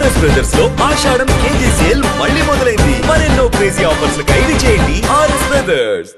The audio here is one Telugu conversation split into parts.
ఆర్ఎస్ బ్రదర్స్ లో ఆషాఢం కేజీ సేల్ మళ్ళీ మొదలైంది. మరెన్నో క్రేజీ ఆఫర్స్ ఖైదు చేయండి RS brothers.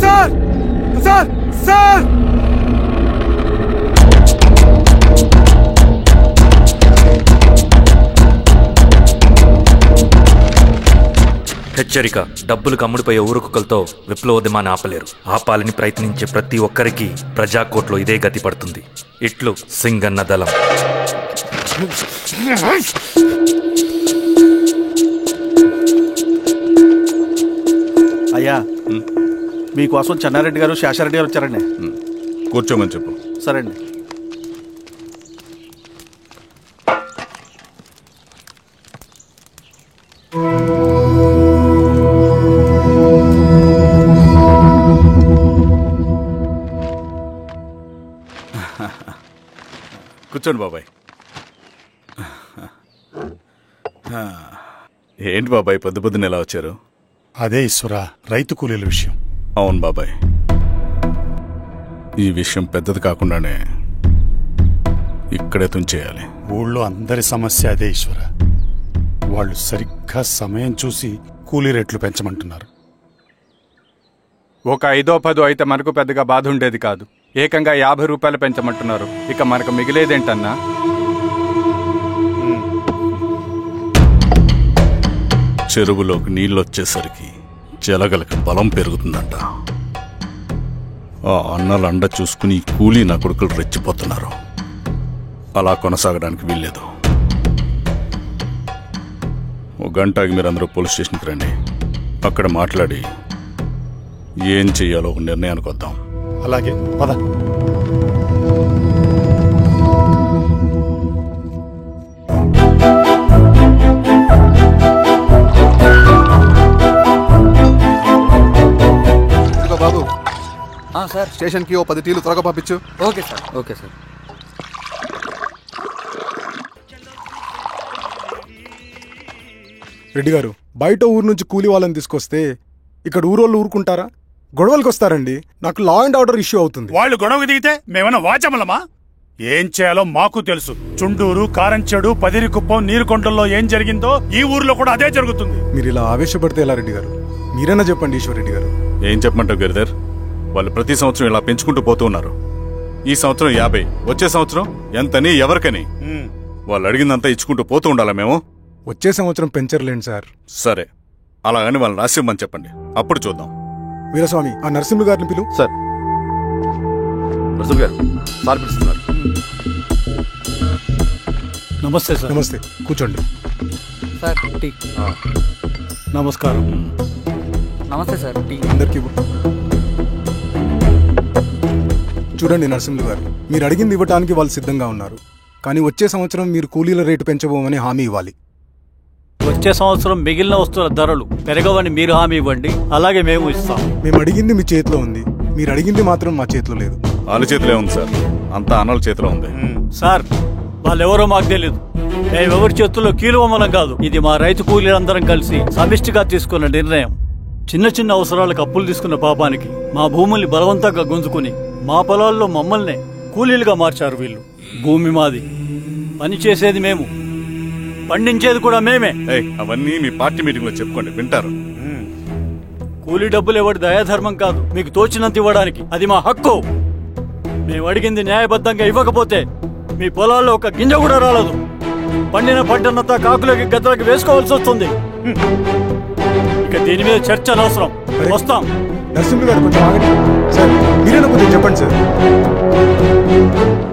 Sir sir sir హెచ్చరిక. డబ్బులు కమ్ముడిపోయే ఊరుకుకలతో విప్లవోద్యమాన్ని ఆపలేరు. ఆపాలని ప్రయత్నించే ప్రతి ఒక్కరికి ప్రజాకోట్లో ఇదే గతి పడుతుంది. ఇట్లు సింగన్న దళం. అయ్యా, మీకోసం చెన్నారెడ్డి గారు శేషారెడ్డి గారు వచ్చారండి. కూర్చోమని చెప్పు. సరే అండి. కూర్చోండి బాబాయ్. ఏంటి బాబాయ్ పొద్దు పొద్దున ఎలా వచ్చారు? అదే ఈశ్వర, రైతు కూలీల విషయం. అవును బాబాయ్, ఈ విషయం పెద్దది కాకుండానే ఇక్కడే తుంచేయాలి. ఊళ్ళో అందరి సమస్య అదే ఈశ్వర. వాళ్ళు సరిగ్గా సమయం చూసి కూలీ రేట్లు పెంచమంటున్నారు. ఒక 5-10 అయితే మనకు పెద్దగా బాధ ఉండేది కాదు. ఏకంగా 50 రూపాయలు పెంచమంటున్నారు. ఇక మనకు మిగిలేదేంటన్నా? చెరువులోకి నీళ్ళొచ్చేసరికి జలగలకి బలం పెరుగుతుందంట. ఆ అన్నల అండ చూసుకుని కూలీ నా కొడుకులు రెచ్చిపోతున్నారు. అలా కొనసాగడానికి వీల్లేదు. ఓ గంటకి మీరందరూ పోలీస్ స్టేషన్కి రండి. అక్కడ మాట్లాడి ఏం చెయ్యాలో ఒక నిర్ణయానికి వద్దాం. అలాగే పద. బాబు సార్, స్టేషన్కి ఓ 10 టీలు త్వరగా పంపించు. Okay sir. Okay sir. Reddy గారు, బయట ఊరు నుంచి కూలి వాళ్ళని తీసుకొస్తే ఇక్కడ ఊరోళ్ళు ఊరుకుంటారా? గొడవలకు వస్తారండి. నాకు లా అండ్ ఆర్డర్ ఇష్యూ అవుతుంది. వాళ్ళు గొడవకు దిగితే మేమన్నా వాచమలమా? ఏం చేయాలో మాకు తెలుసు. చుండూరు, కారంచెడు, పదిరికుప్పం, నీరుకొండల్లో ఏం జరిగిందో ఈ ఊర్లో కూడా అదే జరుగుతుంది. మీరు ఇలా ఆవేశపడితే ఎలా రెడ్డి గారు? మీరైనా చెప్పండి ఈశ్వర్ రెడ్డి గారు. ఏం చెప్పమంటావు గిరిధర్? వాళ్ళు ప్రతి సంవత్సరం ఇలా పెంచుకుంటూ పోతూ ఉన్నారు. ఈ సంవత్సరం 50, వచ్చే సంవత్సరం ఎంతని ఎవరికని వాళ్ళు అడిగిందంతా ఇచ్చుకుంటూ పోతూ ఉండాలా మేము? వచ్చే సంవత్సరం పెంచర్లేండి సార్. సరే, అలాగని వాళ్ళని రాసిమ్మని చెప్పండి, అప్పుడు చూద్దాం. వీరస్వామి, ఆ నరసింహ గారిని పిలువు. సార్, నరసింహ గారు సార్ పిలుస్తున్నారు. నమస్తే సార్. నమస్తే, కూర్చోండి సార్. టీ. నమస్కారం. నమస్తే సార్. టీ అందరికీ చూడండి నరసింహులు గారు, మీరు అడిగింది ఇవ్వటానికి వాళ్ళు సిద్ధంగా ఉన్నారు. కానీ వచ్చే సంవత్సరం మీరు కూలీల రేటు పెంచబోమని హామీ ఇవ్వాలి. వచ్చే సంవత్సరం మిగిలిన వస్తువుల ధరలు పెరగవని మీరు హామీ ఇవ్వండి, అలాగే మేము ఇస్తాం. మేము అడిగింది మీ చేతిలో ఉంది, మీరు అడిగింది మాత్రం మా చేతిలో లేదు. వాళ్ళ చేతిలో ఉంది సార్, అంతా అన్నల చేతిలో ఉంది. సార్, వాళ్ళెవరో మాకు తెలియదు. మేమెవరి చేతుల్లో కీలువమలం కాదు. ఇది మా రైతు కూలీలందరం కలిసి సమిష్టిగా తీసుకున్న నిర్ణయం. చిన్న చిన్న అవసరాలకు అప్పులు తీసుకున్న పాపానికి మా భూముల్ని బలవంతంగా గుంజుకుని మా పొలాల్లో మమ్మల్నే కూలీలుగా మార్చారు వీళ్ళు. భూమి మాది, పని చేసేది మేము, పండించేది కూడా మేమే. అవన్నీ మీ పార్టీ మీటింగ్ లో చెప్పుకోండి, వింటారు. కూలీ డబ్బులు ఎవరి దయాధర్మం కాదు, మీకు తోచినంత ఇవ్వడానికి అది మా హక్కు. మేము అడిగింది న్యాయబద్ధంగా ఇవ్వకపోతే మీ పొలాల్లో ఒక గింజ కూడా రాలదు. పండిన పంటనంతా కాకులకి గద్దలకి వేసుకోవాల్సి వస్తుంది. ఇక దీని మీద చర్చ అనవసరం. వస్తాం. నరసింహ గారు కొంచెం ఆగండి సార్. మీరైనా కొంచెం చెప్పండి సార్.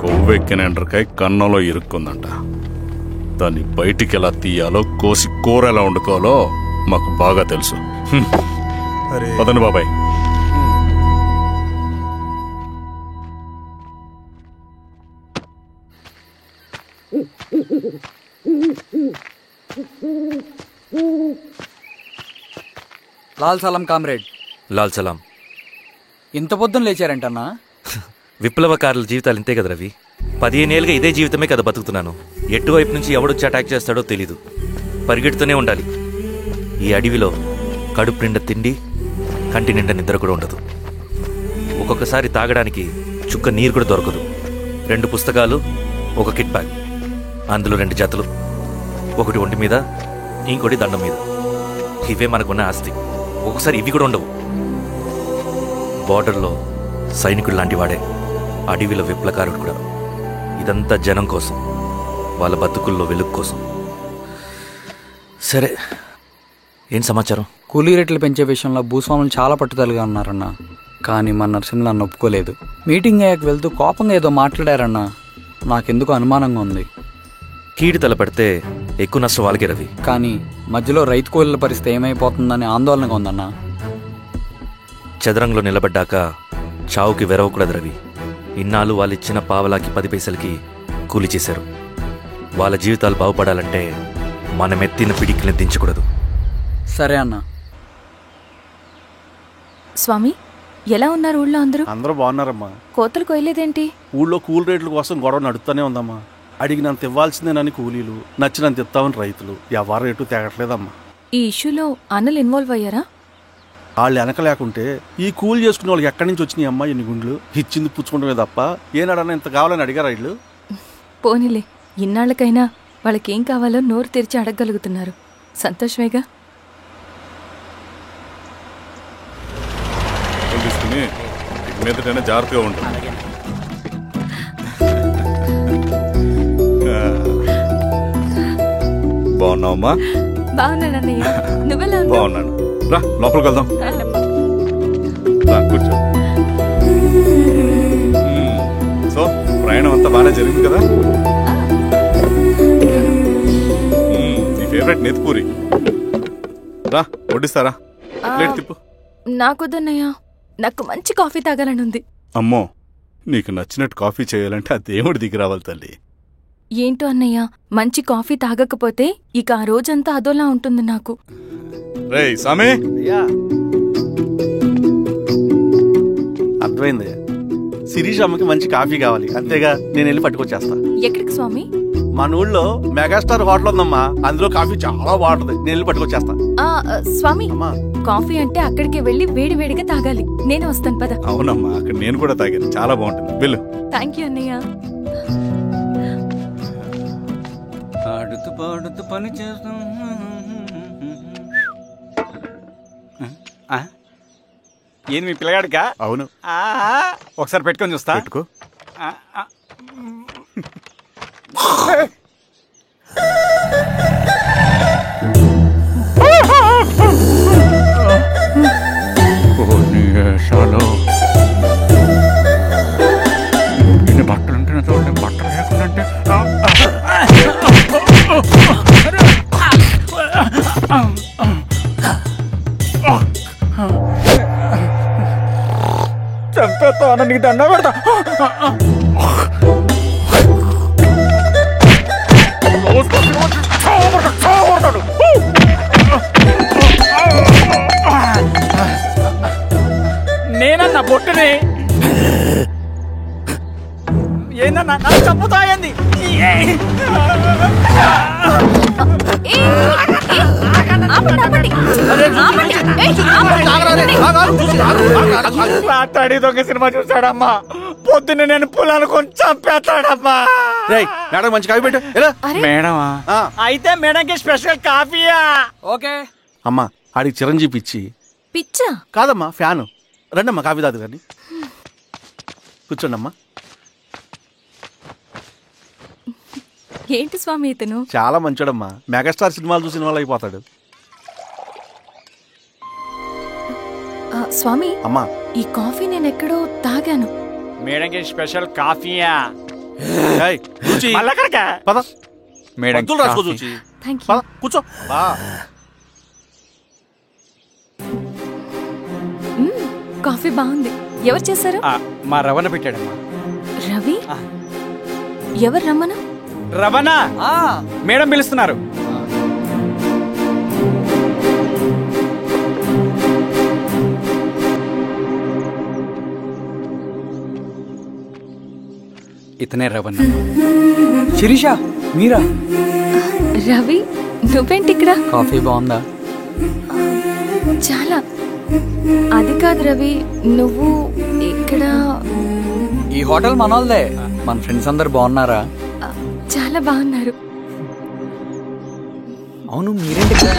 కొవ్వెక్కిన ఎండ్రకాయ కన్నంలో ఇరుక్కుందంట. దాన్ని బయటికి ఎలా తీయాలో, కోసి కూర ఎలా వండుకోవాలో మాకు బాగా తెలుసు. పదండి బాబాయ్. లాల్ సలాం కామ్రేడ్. లాల్ సలాం. ఇంత పొద్దున లేచారంటన్నా? విప్లవకారుల జీవితాలు ఇంతే కదా రవి. 15 ఏళ్ళుగా ఇదే జీవితమే కదా బతుకుతున్నాను. ఎటువైపు నుంచి ఎవడొచ్చి అటాక్ చేస్తాడో తెలీదు. పరిగెడుతూనే ఉండాలి. ఈ అడవిలో కడుపు నిండా తిండి, కంటి నిండా నిద్ర కూడా ఉండదు. ఒక్కొక్కసారి తాగడానికి చుక్క నీరు కూడా దొరకదు. 2 పుస్తకాలు, ఒక కిట్ బ్యాగ్, అందులో 2 జతలు, ఒకటి ఒంటి మీద, ఇంకోటి దండం మీద. ఇవే మనకున్న ఆస్తి. ఒక్కొక్కసారి ఇవి కూడా ఉండవు. బార్డర్లో సైనికుడు లాంటి వాడే, అడవిలో విప్లవకారుడు కూడా. ఇదంతా జనం కోసం, వాళ్ళ బతుకుల్లో వెలుగు కోసం. సరే, ఏం సమాచారం? కూలీ రేట్లు పెంచే విషయంలో భూస్వాములు చాలా పట్టుదలగా ఉన్నారన్న. కానీ మన నరసింహ నన్ను ఒప్పుకోలేదు. మీటింగ్ అయ్యాక వెళ్తూ కోపంగా ఏదో మాట్లాడారన్నా. నాకెందుకు అనుమానంగా ఉంది. కీడు తలపడితే ఎక్కువ నష్టం వాళ్ళకే రవి. కానీ మధ్యలో రైతు కూలీల పరిస్థితి ఏమైపోతుందని ఆందోళనగా ఉందన్నా. చదరంగంలో నిలబడ్డాక చావుకి వెరవకూడదు రవి. ఇన్నాళ్ళు వాళ్ళు ఇచ్చిన పావలాకి 10 పైసలకి కూలి చేశారు. వాళ్ళ జీవితాలు బాగుపడాలంటే మనమెత్తిన పిడికిని దించకూడదు. సరే అన్న. స్వామి, ఎలా ఉన్నారు ఊళ్ళో అందరూ? అందరూ బాగున్నారమ్మా. కోతలు కొయ్యలేదేంటి? ఊళ్ళో కూలి రేట్ల కోసం గొడవ నడుస్తూనే ఉందమ్మా. అడిగినంత ఇవ్వాల్సిందేనని కూలీలు, నచ్చినంత ఇస్తామని రైతులు. ఎవరు రేటు తేగట్లేదమ్మా. ఈ ఇష్యూలో అన్నలు ఇన్వాల్వ్ అయ్యారా? వాళ్ళు వెనక లేకుంటే ఈ కూలి చేసుకునే వాళ్ళకి ఎక్కడి నుంచి వచ్చినాయి అమ్మా ఎన్ని గుండ్లు? ఇచ్చింది పుచ్చుకుంటమే తప్ప ఏనాడన్నా ఇంత కావాలని అడిగారు వీళ్ళు. పోనీలే, ఇన్నాళ్ళకైనా వాళ్ళకేం కావాలో నోరు తెరిచి అడగగలుగుతున్నారు. సంతోషమేగా. తీసుకుని మీదటైనా జాగ్రత్తగా ఉంటుంది. బాగున్నావమ్మా? బాగున్నానన్నయ్య, నువ్వెలా ఉన్నావు? బాగున్నాను. రా లోపలికి వెళ్దాం. రా కూర్చో. సో ప్రయాణం అంతా బాగానే జరిగింది కదా? నీ ఫేవరెట్ నెత్తిపూరి. రా వడ్డిస్తారా? ప్లేట్ తిప్పు. నాకొద్దన్నయ్య, నాకు మంచి కాఫీ తాగాలని ఉంది. అమ్మో, నీకు నచ్చినట్టు కాఫీ చేయాలంటే ఆ దేవుడి దిగి రావాలి తల్లి. ఏంటో అన్నయ్య, మంచి కాఫీ తాగకపోతే ఇక ఆ రోజంతా అదోలా ఉంటుంది నాకు. రేయ్ సామే, అర్థమైంది. శిరీష్ అమ్మకి మంచి కాఫీ కావాలి, అంతేగా నేను వెళ్ళి పట్టుకొచ్చేస్తా. ఎక్కడికి స్వామి? మన ఊళ్ళో మెగాస్టార్ హోటల్ ఉందమ్మా, అందులో కాఫీ చాలా బాగుంటుంది. నేను వెళ్ళి పట్టుకొచ్చేస్తా. స్వామి, కాఫీ అంటే అక్కడికి వెళ్ళి వేడి వేడిగా తాగాలి. నేను వస్తాను పద. అవునమ్మా, అక్కడ నేను కూడా తాగాను, చాలా బాగుంటుంది. వెళ్ళు. థ్యాంక్ యూ అన్నయ్య. ఆడుతూ పాడుతూ పని చేస్తాం. ఏంది మీ పిల్లగాడికా? అవును. ఒకసారి పెట్టుకొని చూస్తా. పెట్టుకో. ఇన్ని బట్టలు ఉంటే చూడండి, బట్టలు లేకుంటే చంపేస్తా. నీకు దండ పెడతా. నేనన్నా బొట్టుని ఏందన్నా నాకు చంపుతాయంది. మాట్లాడి దొంగ సినిమా చూసాడమ్మా. పొద్దున్న నేను పొలాన్ని కొంచెం చంపేస్తాడమ్మా. మేడం మంచి కాఫీ పెట్టు. మేడమా? అయితే మేడంకి స్పెషల్ కాఫీయా? ఓకే అమ్మా, ఆడికి చిరంజీవి పిచ్చి. పిచ్చా? కాదమ్మా, ఫ్యాను. రండమ్మా కాఫీ తాదు కానీ. కూర్చోండి అమ్మా. ఏంటి స్వామి ఇతను? చాలా మంచోడమ్మా, మెగాస్టార్ సినిమాలు చూసిన వాళ్ళు అయిపోతాడు. స్వామి, అమ్మా ఈ కాఫీ నేను ఎక్కడో తాగాను. మేడంకి స్పెషల్ కాఫీయా? పద మేడం రాసుకో చూచి. Thank you. పద కూర్చో. కాఫీ బాగుంది. ఎవరు చేశారు? మా రవణ పెట్టాడమ్మా. రవి? ఎవరు రమ్మను? రవణ మేడం పిలుస్తున్నారు. ఇతనే రవణ. శిరీష, మీరా? రవి, నువ్వేంటి ఇక్కడ? కాఫీ బాగుందా? చాలా. అది కాదు రవి, నువ్వు ఇక్కడ. ఈ హోటల్ మనోల్దే. మన ఫ్రెండ్స్ అందరు బాగున్నారా? చాలా బాగున్నారు. అవును, మీరేంటి ఇక్కడ?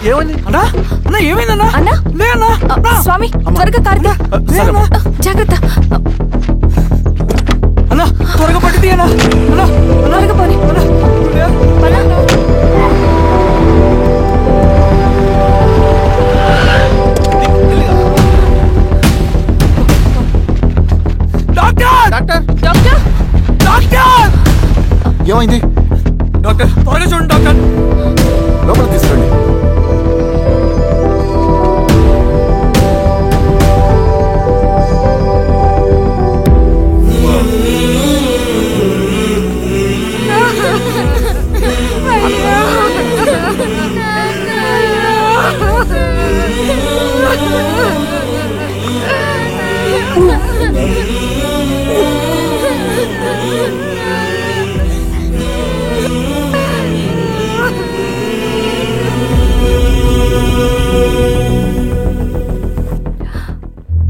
ఏమైంది అన్నా? అన్నా ఏమైందన్నా? అన్నా లే అన్నా. స్వామి త్వరగా కారుదా, జాగ్రత్త అన్నా. త్వరగా పట్టిది అన్నా. అన్నా త్వరగా పోనీ. ఏమైంది డాక్టర్? త్వరగా చూడండి డాక్టర్. లోపల తీసుకురండి.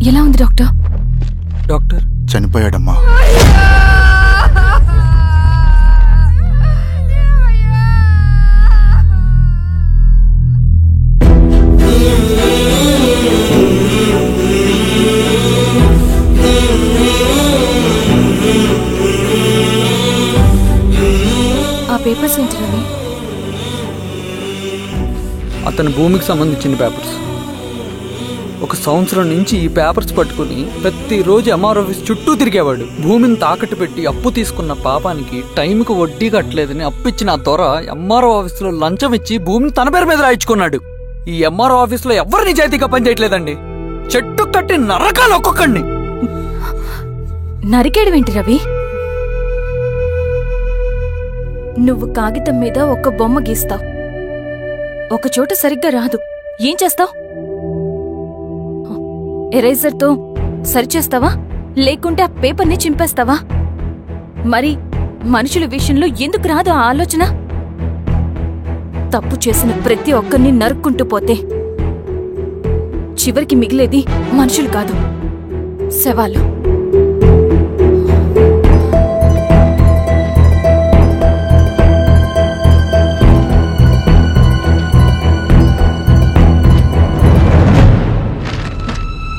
ఎలా ఉంది డాక్టర్? డాక్టర్ చనిపోయాడమ్మా. ఆ పేపర్స్ ఏంటి రవి? అతని భూమికి సంబంధించిన పేపర్స్. ఒక సంవత్సరం నుంచి ఈ పేపర్స్ పట్టుకుని ప్రతిరోజు ఎంఆర్ ఆఫీస్ చుట్టూ తిరిగేవాడు. భూమిని తాకట్టు పెట్టి అప్పు తీసుకున్న పాపానికి టైంకి వడ్డీ కట్టలేదని అప్పిచ్చిన ఆ దొర ఎంఆర్ఓ ఆఫీసులో లంచం ఇచ్చి భూమిని తన పేరు మీద రాయించుకున్నాడు. ఈ ఎంఆర్ఓ ఆఫీసులో ఎవరు నిజాయితీగా పనిచేయట్లేదండి. చెట్టు కట్టి నరకాలు ఒక్కొక్కడిని. నరికేయడం ఏంటి రవి? నువ్వు కాగితం మీద ఒక బొమ్మ గీస్తావు, ఒక చోట సరిగ్గా రాదు, ఏం చేస్తావు? ఎరేజర్తో సరిచేస్తావా, లేకుంటే ఆ పేపర్ని చింపేస్తావా? మరి మనుషుల విషయంలో ఎందుకు రాదు ఆ ఆలోచన? తప్పు చేసిన ప్రతి ఒక్కరిని నరుక్కుంటూ పోతే చివరికి మిగిలేది మనుషులు కాదు, శవాలు.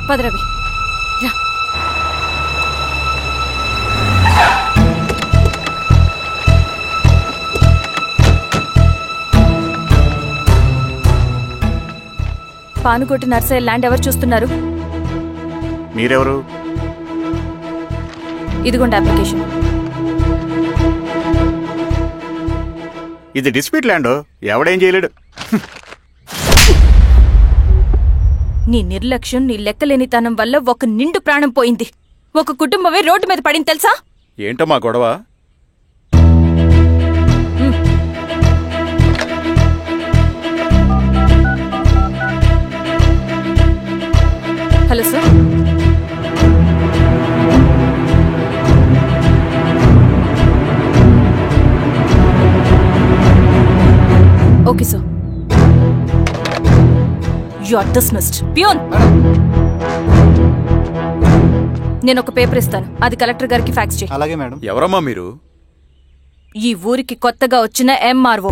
పదరవి రా. పానుకోటి నర్సయ్య ల్యాండ్ ఎవరు చూస్తున్నారు? మీరెవరు? ఇదిగోండి అప్లికేషన్. ఇది డిస్ప్యూట్ ల్యాండ్, ఎవడేం చేయలేడు. నీ నిర్లక్ష్యం, నీ లెక్కలేనితనం వల్ల ఒక నిండు ప్రాణం పోయింది. ఒక కుటుంబమే రోడ్డు మీద పడింది తెలుసా? ఏంటమ్మా గొడవ? Hello sir. Okay sir. You are dismissed. Peon, నేను ఒక పేపర్ ఇస్తాను, అది కలెక్టర్ గారికి ఫ్యాక్స్ చేయి. అలాగే మేడం. ఎవరమ్మా మీరు? ఈ ఊరికి కొత్తగా వచ్చిన ఎంఆర్ఓ.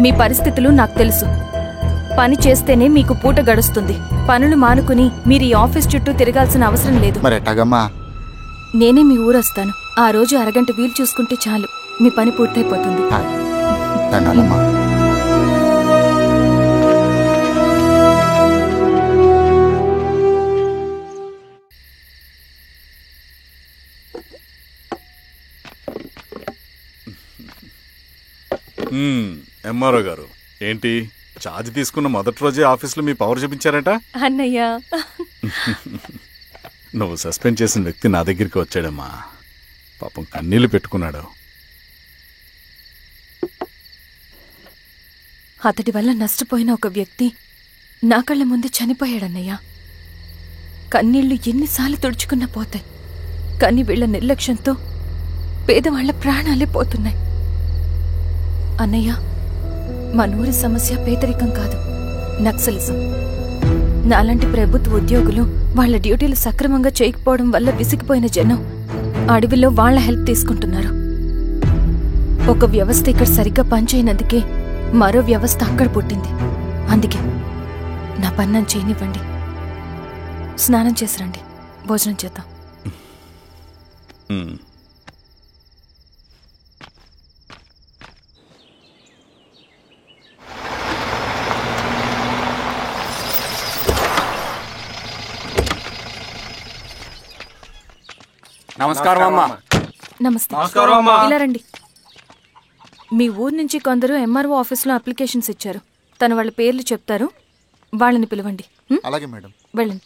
మీ పరిస్థితులు నాకు తెలుసు. పని చేస్తేనే మీకు పూట గడుస్తుంది. పనులు మానుకుని మీరు ఈ ఆఫీస్ చుట్టూ తిరగాల్సిన అవసరం లేదు. మరి ఎట్టాగమ్మా? నేనే మీ ఊరొస్తాను. ఆ రోజు అరగంట వీలు చూసుకుంటే చాలు, మీ పని పూర్తయిపోతుంది. దండాలమ్మా. ఎంఆర్ఓ గారు ఏంటి ఛార్జ్ తీసుకున్న మొదటి రోజే ఆఫీస్లో మీ పవర్ చూపించారట? అన్నయ్య, నువ్వు సస్పెండ్ చేసిన వ్యక్తి నా దగ్గరికి వచ్చాడమ్మా. పాపం కన్నీళ్లు పెట్టుకున్నాడు. అతడి వల్ల నష్టపోయిన ఒక వ్యక్తి నా కళ్ళ ముందు చనిపోయాడన్నయ్య. కన్నీళ్లు ఎన్నిసార్లు తుడుచుకున్నా పోతాయి, కానీ వీళ్ళ నిర్లక్ష్యంతో పేదవాళ్ల ప్రాణాలే పోతున్నాయి. అన్నయ్య, మనూరి సమస్య పేదరికం కాదు, నక్సలిజం. నాలాంటి ప్రభుత్వ ఉద్యోగులు వాళ్ళ డ్యూటీలు సక్రమంగా చేయకపోవడం వల్ల విసిగిపోయిన జనం అడవిలో వాళ్ల హెల్ప్ తీసుకుంటున్నారు. ఒక వ్యవస్థ ఇక్కడ సరిగ్గా పనిచేయనందుకే మరో వ్యవస్థ అక్కడ పుట్టింది. అందుకే నా పన్నం చేయనివ్వండి. స్నానం చేసిరండి, భోజనం చేద్దాం. నమస్కారం అమ్మా. నమస్తే. ఇలా రండి. మీ ఊరు నుంచి కొందరు ఎంఆర్ఓ ఆఫీస్లో అప్లికేషన్స్ ఇచ్చారు. తను వాళ్ళ పేర్లు చెప్తారు, వాళ్ళని పిలవండి. అలాగే మేడం. వెళ్ళండి.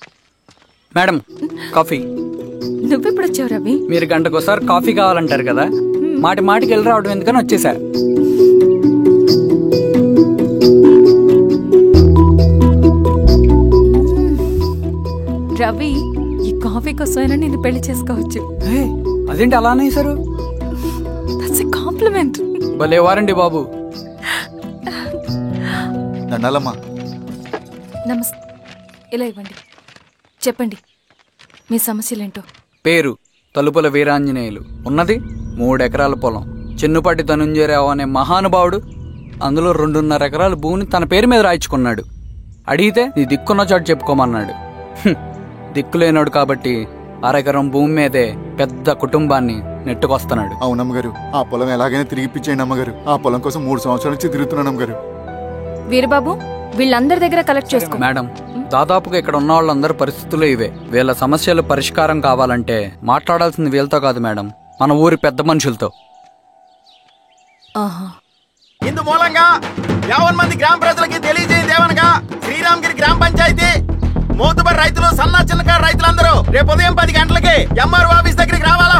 Madam, coffee. నువ్వెప్పుడు వచ్చావు రవి? మీరు గంటకోసారి కాఫీ కావాలంటారు కదా, మాటి మాటికి వెళ్ళి రావడం ఎందుకని వచ్చేసా. రవి, ఈ కాఫీ కోసమైనా నేను పెళ్లి చేసుకోవచ్చు. అదేంటి అలా అనేసారు? That's a compliment. భలే వారండి బాబు. దండాలమ్మా. నమస్తే. ఇలా ఇవ్వండి. చెప్పండి మీ సమస్యలేంటో. పేరు తలుపుల వీరాంజనేయులు. ఉన్నది 3 ఎకరాల పొలం. చిన్నుపాటి ధనుంజయరావు అనే మహానుభావుడు అందులో 2.5 ఎకరాల భూమిని తన పేరు మీద రాయించుకున్నాడు. అడిగితే నీ దిక్కున్న చోటు చెప్పుకోమన్నాడు. దిక్కులేనాడు కాబట్టి 1/2 ఎకరం భూమి మీదే పెద్ద కుటుంబాన్ని నెట్టుకొస్తున్నాడు. అవునమ్మగారు, ఆ పొలం ఎలాగైనా తిరిగి ఇప్పించేయండి అమ్మగారు. ఆ పొలం కోసం 3 సంవత్సరాల నుంచి తిరుగుతున్నాను అమ్మగారు. వీరబాబు, వీళ్ళందరి దగ్గర కలెక్ట్ చేసుకో. మేడం, దాదాపుగా ఇక్కడ ఉన్న వాళ్ళందరి పరిస్థితులు ఇవే. వీళ్ళ సమస్యలు పరిష్కారం కావాలంటే మాట్లాడాల్సింది వీళ్ళతో కాదు మేడం, మన ఊరి పెద్ద మనుషులతో. ఇందు మూలంగా 50 మంది గ్రామ ప్రజలకి తెలియజేయదేవనగా శ్రీరామగిరి గ్రామ పంచాయతీ మోతుబడి రైతులు, సన్న చిన్నకారు రైతులందరూ రేపు ఉదయం 10 గంటలకి ఎంఆర్ఓ ఆఫీస్ దగ్గరికి రావాలా.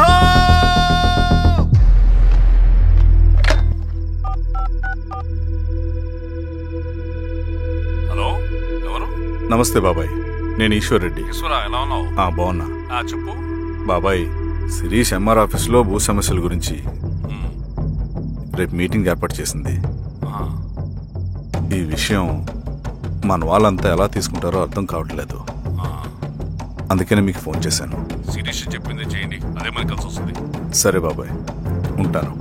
హలో, ఎవరు? నమస్తే బాబాయ్, నేను ఈశ్వర్ రెడ్డి. ఎలా ఉన్నావు? బాగున్నా. చెప్పు బాబాయ్, శిరీష్ ఎంఆర్ ఆఫీస్లో భూ సమస్యల గురించి రేపు మీటింగ్ ఏర్పాటు చేసింది. ఈ విషయం మన వాళ్ళంతా ఎలా తీసుకుంటారో అర్థం కావట్లేదు. అందుకనే మీకు ఫోన్ చేశాను. శిరీష్ చెప్పింది చేయండి, అదే మనకు కలిసి వస్తుంది. సరే బాబాయ్, ఉంటాను.